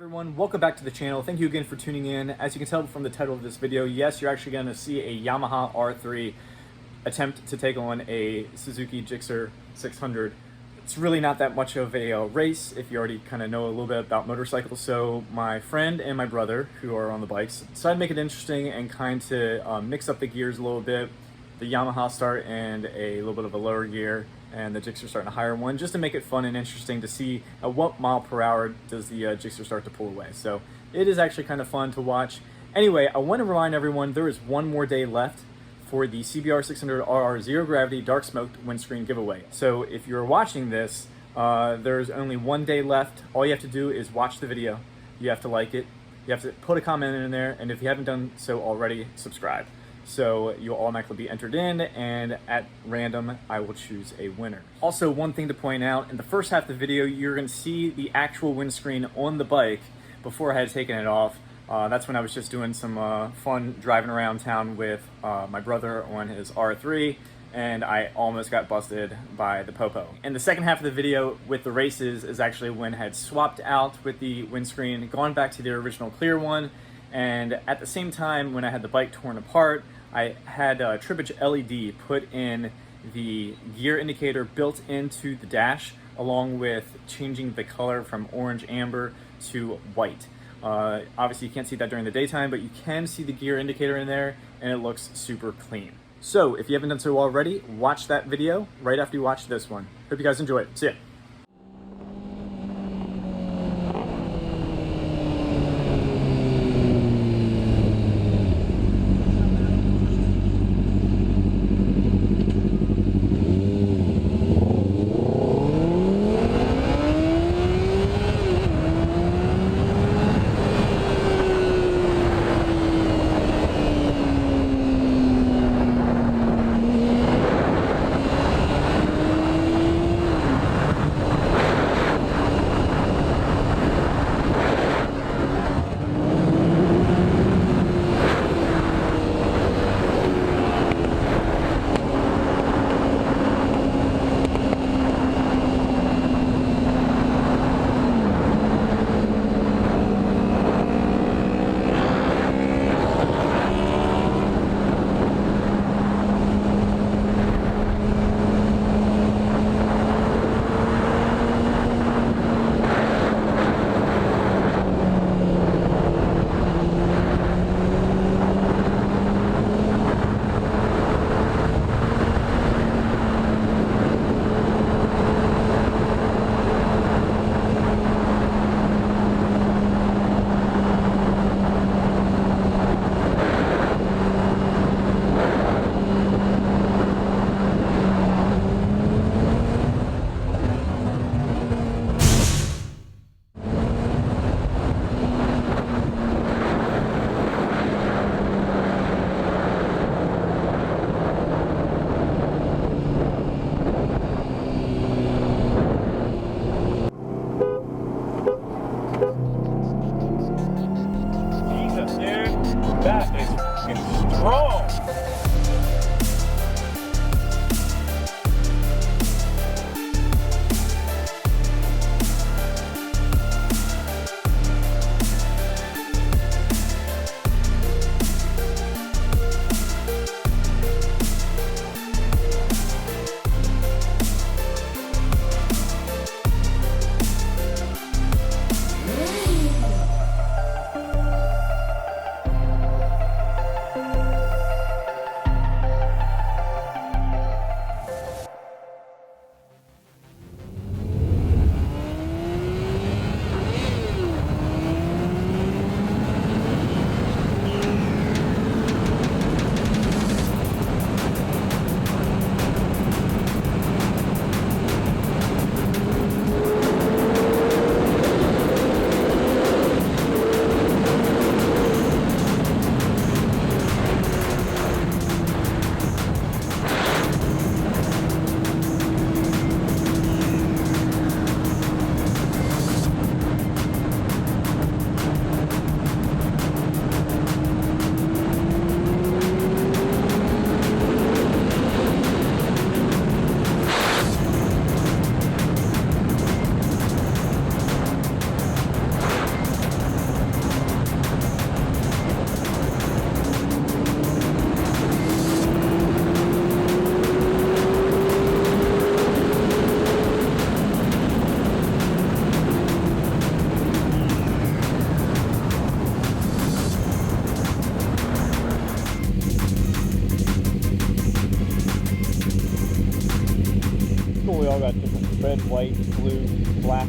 Everyone, welcome back to the channel. Thank you again for tuning in. As you can tell from the title of this video, yes, you're actually going to see a Yamaha R3 attempt to take on a Suzuki GSXR 600. It's really not that much of a race if you already kind of know a little bit about motorcycles. So my friend and my brother, who are on the bikes, decided to make it interesting and kind of mix up the gears a little bit. The Yamaha start and a little bit of a lower gear, and the GSXR start in a higher one, just to make it fun and interesting to see at what mile per hour does the GSXR start to pull away. So it is actually kind of fun to watch. Anyway, I want to remind everyone there is one more day left for the CBR600RR Zero Gravity Dark Smoked Windscreen giveaway. So if you're watching this, there's only one day left. All you have to do is watch the video. You have to like it. You have to put a comment in there, and if you haven't done so already, subscribe. So you'll automatically be entered in, and at random, I will choose a winner. Also, one thing to point out, in the first half of the video, you're gonna see the actual windscreen on the bike before I had taken it off. That's when I was just doing some fun driving around town with my brother on his R3, and I almost got busted by the Popo. And the second half of the video with the races is actually when I had swapped out with the windscreen, gone back to the original clear one, and at the same time when I had the bike torn apart, I had TripageLED put in the gear indicator built into the dash, along with changing the color from orange amber to white. Obviously you can't see that during the daytime, but you can see the gear indicator in there, and it looks super clean. So if you haven't done so already, watch that video right after you watch this one. Hope you guys enjoy it. See ya. red, white, blue, black,